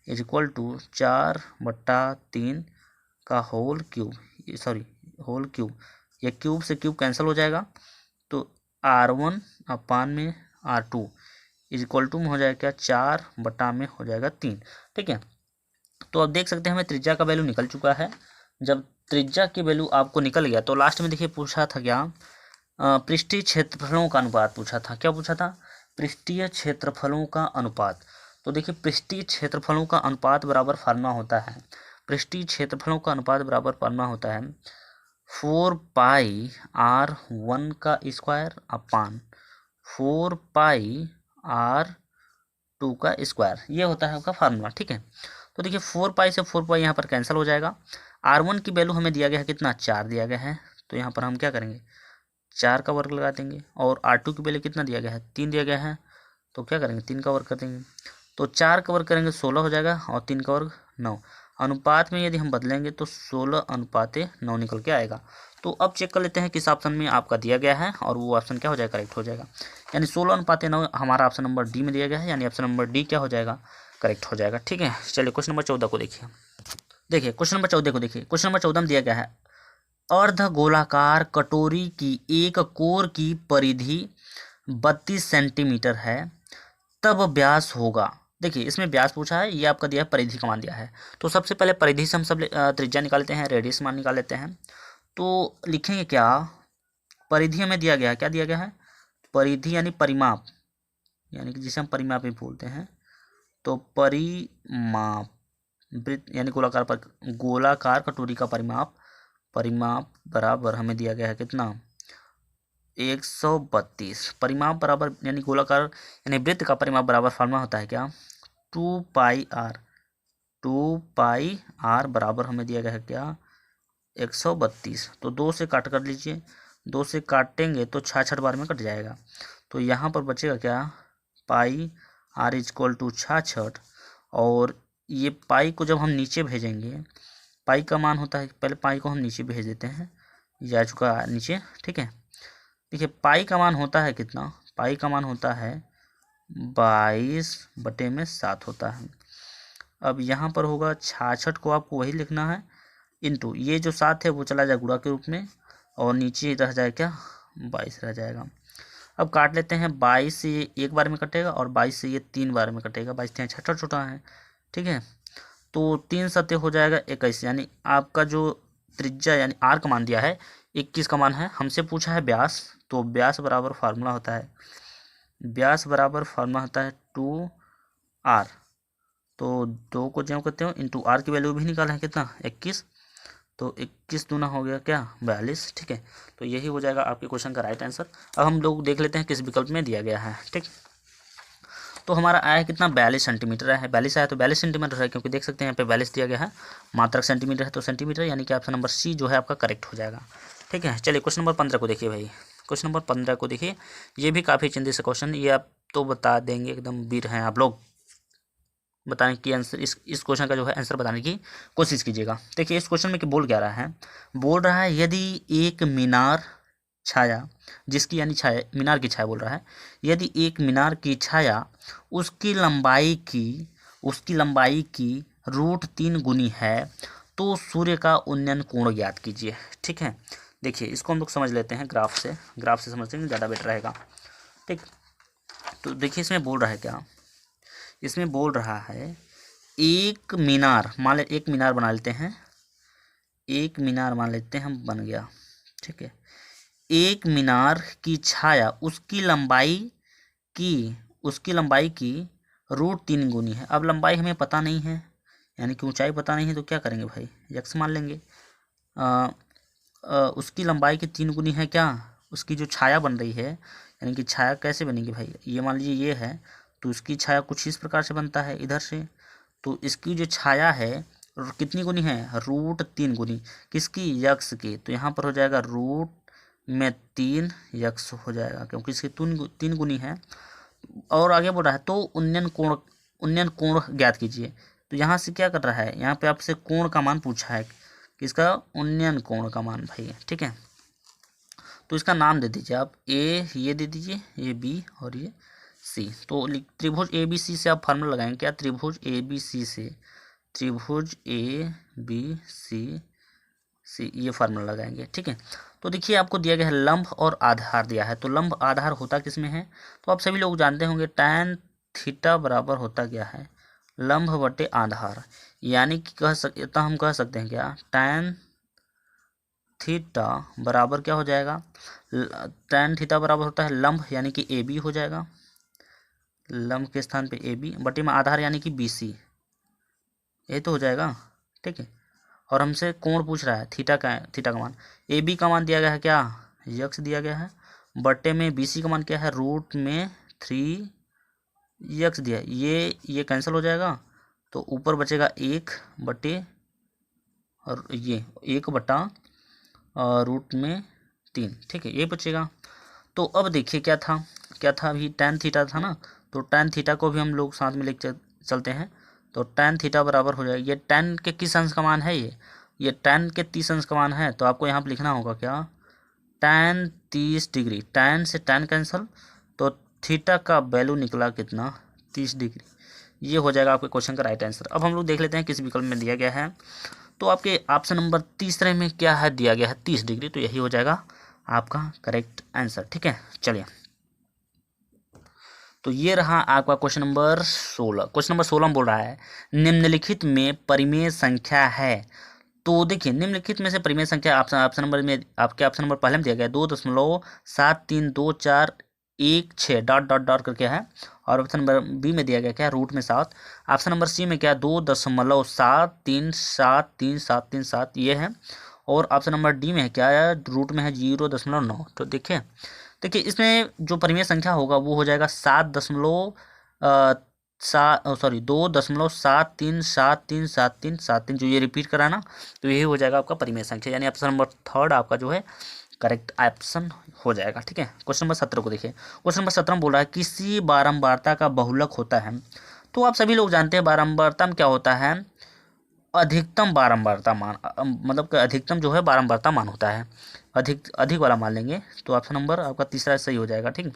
is equal to 4/3 का whole cube, sorry whole cube, ये क्यूब से क्यूब कैंसिल हो जाएगा, तो R1 अपान में R2 इज इक्वल टू में हो जाएगा क्या, 4 में हो जाएगा 3। ठीक है, तो अब देख सकते हैं हमें त्रिज्या का वैल्यू निकल चुका है। जब त्रिज्या की वैल्यू आपको निकल गया तो लास्ट में देखिए पूछा था क्या, पृष्ठीय क्षेत्रफलों का अनुपात पूछा था। क्या पूछा था, पृष्ठीय क्षेत्रफलों का अनुपात। तो देखिए पृष्ठीय क्षेत्रफलों का अनुपात बराबर फार्मूला होता है, पृष्ठीय क्षेत्रफलों का अनुपात बराबर फार्मूला होता है 4πr1 का स्क्वायर अपान 4πr2 का स्क्वायर, ये होता है आपका फार्मूला। ठीक है, तो देखिए 4π से 4π यहाँ पर कैंसिल हो जाएगा। R1 की वैल्यू हमें दिया गया है कितना, 4 दिया गया है, तो यहाँ पर हम क्या करेंगे 4 का वर्ग लगा देंगे, और R2 की वैल्यू कितना दिया गया है, 3 दिया गया है, तो क्या करेंगे 3 का वर्ग कर देंगे, तो 4 का वर्ग करेंगे 16 हो जाएगा, और 3 का वर्ग 9। अनुपात में यदि हम बदलेंगे तो 16:9 निकल के आएगा। तो अब चेक कर लेते हैं किस ऑप्शन में आपका दिया गया है, और वो ऑप्शन क्या हो जाएगा, करेक्ट हो जाएगा। यानी 16:9 हमारा ऑप्शन नंबर डी में दिया गया है, यानी ऑप्शन नंबर डी क्या हो जाएगा, करेक्ट हो जाएगा। ठीक है, चलिए क्वेश्चन नंबर 14 को देखिए। क्वेश्चन नंबर 14 को देखिए, क्वेश्चन नंबर 14 में दिया गया है अर्ध गोलाकार कटोरी की एक कोर की परिधि 32 सेंटीमीटर है, तब व्यास होगा। देखिए इसमें व्यास पूछा है, ये आपका दिया है, परिधि का मान दिया है। तो सबसे पहले परिधि से हम सब त्रिज्या निकाल लेते हैं, रेडियस मान निकाल लेते हैं। तो लिखेंगे क्या, परिधि हमें दिया गया है, क्या दिया गया है, परिधि यानी परिमाप, यानी कि जिसे हम परिमाप भी बोलते हैं, तो परिमाप वृत्त यानी गोलाकार पर गोलाकार कटोरी का परिमाप बराबर हमें दिया गया है कितना 132। परिमाप बराबर यानी गोलाकार यानी वृत्त का परिमाप बराबर फार्मूला होता है क्या 2 पाई आर बराबर हमें दिया गया है क्या 132। तो 2 से काट कर लीजिए, 2 से काटेंगे तो 66 बार में कट जाएगा। तो यहाँ पर बचेगा क्या पाई आर इजक्वल टू 66। और ये पाई को जब हम नीचे भेजेंगे, पाई का मान होता है, पहले पाई को हम नीचे भेज देते हैं, जा चुका नीचे, ठीक है। देखिए पाई का मान होता है कितना, पाई का मान होता है 22/7 होता है। अब यहाँ पर होगा 66 को आपको वही लिखना है इंटू ये जो 7 है वो चला जाए गुणा के रूप में, और नीचे रह जाए क्या 22 रह जाएगा। अब काट लेते हैं, 22 से ये एक बार में कटेगा और 22 से ये 3 बार में कटेगा, 22 3 66 छोटा है, ठीक है। तो 3 सत्य हो जाएगा 21, यानी आपका जो त्रिज्या यानी आर का मान दिया है 21 का मान है। हमसे पूछा है व्यास, तो व्यास बराबर फार्मूला होता है 2r। तो 2 को ज्यों करते हो इंटू आर की वैल्यू भी निकाला है कितना 21, तो 21 दूना हो गया क्या 42, ठीक है। तो यही हो जाएगा आपके क्वेश्चन का राइट आंसर। अब हम लोग देख लेते हैं किस विकल्प में दिया गया है, ठीक। तो हमारा आया है कितना 42 सेंटीमीटर है, 42 आया तो 42 सेंटीमीटर है, क्योंकि देख सकते हैं यहाँ पे 42 दिया गया है, मात्रक सेंटीमीटर है तो सेंटीमीटर, यानी कि ऑप्शन नंबर सी जो है आपका करेक्ट हो जाएगा, ठीक है। चलिए क्वेश्चन नंबर 15 को देखिए भाई, क्वेश्चन नंबर 15 को देखिए, ये भी काफ़ी चिंतित से क्वेश्चन, ये आप तो बता देंगे, एकदम वीर हैं आप लोग, बताने की आंसर इस क्वेश्चन का जो है आंसर बताने की कोशिश कीजिएगा। देखिए इस क्वेश्चन में कि बोल क्या रहा है, बोल रहा है यदि एक मीनार छाया जिसकी यानी छाया मीनार की छाया बोल रहा है, यदि एक मीनार की छाया उसकी लंबाई की √3 गुनी है तो सूर्य का उन्नयन कोण ज्ञात कीजिए, ठीक है। देखिए इसको हम लोग समझ लेते हैं ग्राफ से समझते हैं ज़्यादा बेटर रहेगा, ठीक। तो देखिए इसमें बोल रहा है क्या, इसमें बोल रहा है एक मीनार, मान ले एक मीनार बना लेते हैं, एक मीनार मान लेते हैं हम बन गया, ठीक है। एक मीनार की छाया उसकी लंबाई की √3 गुनी है। अब लंबाई हमें पता नहीं है, यानी कि ऊंचाई पता नहीं है, तो क्या करेंगे भाई यक्स मान लेंगे। उसकी लंबाई की 3 गुनी है क्या उसकी जो छाया बन रही है, यानी कि छाया कैसे बनेगी भाई, ये मान लीजिए ये है तो उसकी छाया कुछ इस प्रकार से बनता है इधर से, तो इसकी जो छाया है कितनी गुनी है √3 गुनी, किसकी यक्स की, तो यहाँ पर हो जाएगा √3 यक्स हो जाएगा, क्योंकि इसकी 3 गुनी है। और आगे बोल रहा है तो उन्नयन कोण ज्ञात कीजिए, तो यहाँ से क्या कर रहा है, यहाँ पे आपसे कोण का मान पूछा है, किसका उन्नयन कोण का मान भाई, ठीक है। तो इसका नाम दे दीजिए आप, ए ये दे दीजिए, ये बी और ये सी। तो त्रिभुज ए बी सी से आप फार्मूला लगाएंगे क्या, त्रिभुज ए बी सी ये फार्मूला लगाएंगे, ठीक है। तो देखिए आपको दिया गया है लंब और आधार दिया है, तो लंब आधार होता किस में है, तो आप सभी लोग जानते होंगे tan थीटा बराबर होता क्या है लंब बटे आधार, यानी कि हम कह सकते हैं क्या tan थीटा बराबर क्या हो जाएगा, tan थीटा बराबर होता है लंब यानी कि ए बी हो जाएगा, लंब के स्थान पे ए बी बटे में आधार यानी कि बी सी, ये तो हो जाएगा, ठीक है। और हमसे कोण पूछ रहा है थीटा का मान, ए बी का मान दिया गया है क्या यक्स दिया गया है, बटे में बी सी का मान क्या है √3 यक्स दिया है, ये कैंसिल हो जाएगा, तो ऊपर बचेगा 1 बटे और ये 1 बटा √3, ठीक है, ये बचेगा। तो अब देखिए क्या था अभी tan थीटा था ना, तो tan थीटा को भी हम लोग साथ में लेकर चलते हैं, तो tan थीटा बराबर हो जाएगा, ये tan के किस अंश का मान है, ये tan के 30 अंश का मान है, तो आपको यहाँ पर लिखना होगा क्या tan 30 डिग्री, tan से tan कैंसल, तो थीटा का वैल्यू निकला कितना 30 डिग्री, ये हो जाएगा आपके क्वेश्चन का राइट आंसर। अब हम लोग देख लेते हैं किस विकल्प में दिया गया है, तो आपके ऑप्शन नंबर तीसरे में क्या है दिया गया है 30 डिग्री, तो यही हो जाएगा आपका करेक्ट आंसर, ठीक है। चलिए तो ये रहा आपका क्वेश्चन नंबर 16। क्वेश्चन नंबर 16 में बोल रहा है निम्नलिखित में परिमेय संख्या है, तो देखिए निम्नलिखित में से परिमेय संख्या ऑप्शन नंबर में आपके ऑप्शन नंबर पहले में दिया गया 2.7324 1 6 डॉट डॉट डॉट करके है। और ऑप्शन नंबर बी में दिया गया क्या है, रूट में 7। ऑप्शन नंबर सी में क्या है, 2.73737 ये है। और ऑप्शन नंबर डी में है क्या है, रूट में है 0.9। तो देखिए इसमें जो परिमेय संख्या होगा वो हो जाएगा 2.737373 जो ये रिपीट करा ना, तो यही हो जाएगा आपका परिमेय संख्या, यानी ऑप्शन नंबर थर्ड आपका जो है करेक्ट ऑप्शन हो जाएगा। ठीक है, क्वेश्चन नंबर 17 को देखिए। क्वेश्चन नंबर 17 में बोल रहा है किसी बारंबारता का बहुलक होता है। तो आप सभी लोग जानते हैं बारंबारता में क्या होता है, अधिकतम बारंबारता मान, मतलब कि अधिकतम जो है बारंबारता मान होता है। अधिक वाला मान लेंगे तो ऑप्शन नंबर आपका तीसरा सही हो जाएगा। ठीक है,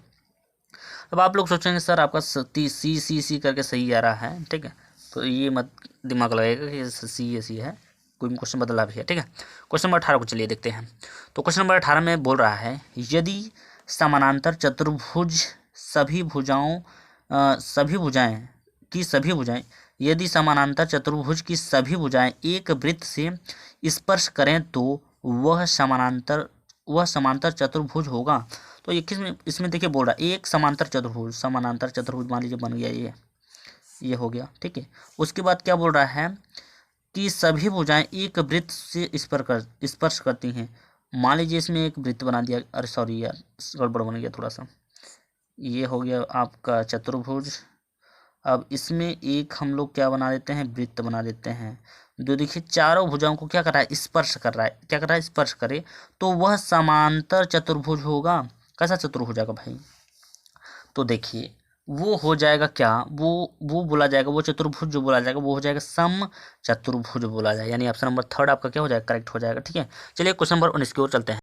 अब आप लोग सोचेंगे सर आपका सी करके सही आ रहा है। ठीक है, तो ये मत दिमाग लगाएगा कि सी है, कोई क्वेश्चन बदला भी है। ठीक है, क्वेश्चन नंबर 18 को चलिए देखते हैं। तो क्वेश्चन नंबर 18 में बोल रहा है यदि समानांतर चतुर्भुज सभी भुजाएं यदि समानांतर चतुर्भुज की सभी भुजाएं एक वृत्त से स्पर्श करें तो वह समांतर चतुर्भुज होगा। तो ये इसमें देखिए बोल रहा है एक समांतर चतुर्भुज मान लीजिए बन गया, ये हो गया। ठीक है, उसके बाद क्या बोल रहा है कि सभी भुजाएं एक वृत्त से स्पर्श करती हैं। मान लीजिए इसमें एक वृत्त बना दिया, अरे सॉरी यार गड़बड़ बन गया थोड़ा सा, ये हो गया आपका चतुर्भुज। अब इसमें एक हम लोग क्या बना देते हैं, वृत्त बना देते हैं। जो देखिए चारों भुजाओं को क्या कर रहा है, स्पर्श कर रहा है। क्या कर रहा है, स्पर्श करे तो वह समांतर चतुर्भुज होगा। कैसा चतुर्भुज हो जाएगा भाई, तो देखिए वो हो जाएगा क्या, वो बोला जाएगा, वो चतुर्भुज जो बोला जाएगा वो हो जाएगा सम चतुर्भुज बोला जाएगा, यानी ऑप्शन नंबर थर्ड आपका क्या हो जाएगा, करेक्ट हो जाएगा। ठीक है, चलिए क्वेश्चन नंबर 19 की ओर चलते हैं।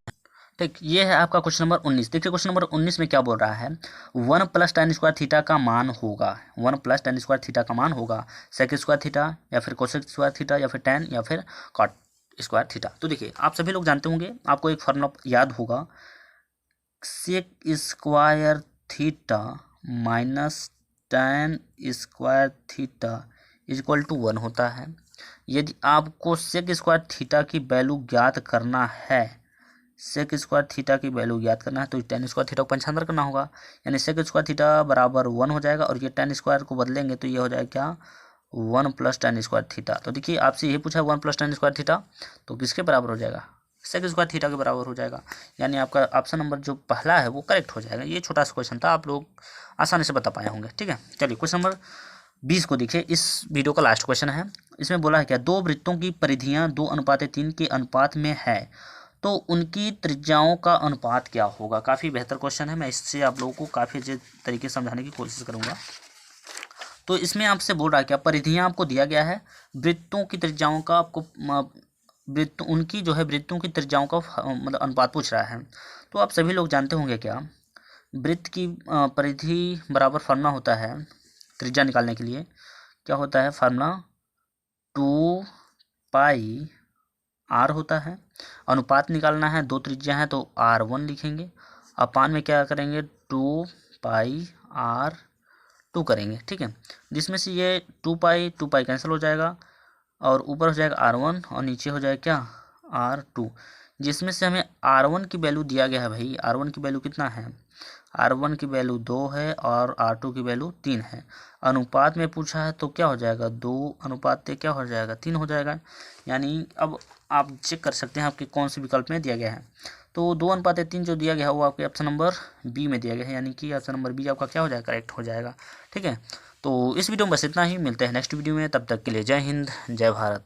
ठीक, ये है आपका क्वेश्चन नंबर 19। देखिए क्वेश्चन नंबर 19 में क्या बोल रहा है, 1 + tan स्क्वायर थीटा का मान होगा। 1 + tan स्क्वायर थीटा का मान होगा सेक स्क्वायर थीटा या फिर कोसेक स्क्वायर थीटा या फिर tan या फिर कॉट स्क्वायर थीटा। तो देखिए आप सभी लोग जानते होंगे, आपको एक फॉर्मूला याद होगा, sec square theta minus tan square theta equal to 1 होता है। यदि आपको सेक स्क्वायर थीटा की वैल्यू ज्ञात करना है, सेक स्क्वायर थीटा की वैल्यू ज्ञात करना है तो tan स्क्वायर थीटा को पंचांतर करना होगा, यानी सेक स्क्वायर थीटा बराबर 1 हो जाएगा। और ये tan स्क्वायर को बदलेंगे तो ये हो जाएगा क्या, 1 + tan स्क्वायर थीटा। तो देखिए आपसे यही पूछा 1 + tan स्क्वायर थीटा, तो किसके बराबर हो जाएगा, सेक स्क्वायर थीटा के बराबर हो जाएगा, यानी आपका ऑप्शन नंबर जो पहला है वो करेक्ट हो जाएगा। ये छोटा सा क्वेश्चन था, आप लोग आसानी से बता पाए होंगे। ठीक है, चलिए क्वेश्चन नंबर 20 को देखिए, इस वीडियो का लास्ट क्वेश्चन है। इसमें बोला है क्या, दो वृत्तों की परिधियां 2:3 के अनुपात में है तो उनकी त्रिज्याओं का अनुपात क्या होगा। काफ़ी बेहतर क्वेश्चन है, मैं इससे आप लोगों को काफ़ी अच्छे तरीके से समझाने की कोशिश करूँगा। तो इसमें आपसे बोल रहा है क्या, परिधियां आपको दिया गया है, वृत्तों की त्रिज्याओं का आपको उनकी जो है वृत्तों की त्रिज्याओं का मतलब अनुपात पूछ रहा है। तो आप सभी लोग जानते होंगे क्या, वृत्त की परिधि बराबर फार्मूला होता है त्रिज्या निकालने के लिए, क्या होता है फार्मूला, 2πr होता है। अनुपात निकालना है, दो त्रिज्या है तो r1 लिखेंगे, अपान में क्या करेंगे 2πr2 करेंगे। ठीक है, जिसमें से ये 2π कैंसिल हो जाएगा और ऊपर हो जाएगा r1 और नीचे हो जाएगा क्या, r2, जिसमें से हमें r1 की वैल्यू दिया गया है। भाई r1 की वैल्यू कितना है, r1 की वैल्यू 2 है और r2 की वैल्यू 3 है। अनुपात में पूछा है तो क्या हो जाएगा, 2:3 क्या हो जाएगा, 3 हो जाएगा। यानी अब आप चेक कर सकते हैं आपके कौन से विकल्प में दिया गया है। तो 2:3 जो दिया गया है वो आपके ऑप्शन नंबर बी में दिया गया है, यानी कि ऑप्शन नंबर बी आपका क्या हो जाएगा, करेक्ट हो जाएगा। ठीक है, तो इस वीडियो में बस इतना ही, मिलते हैं नेक्स्ट वीडियो में, तब तक के लिए जय हिंद जय भारत।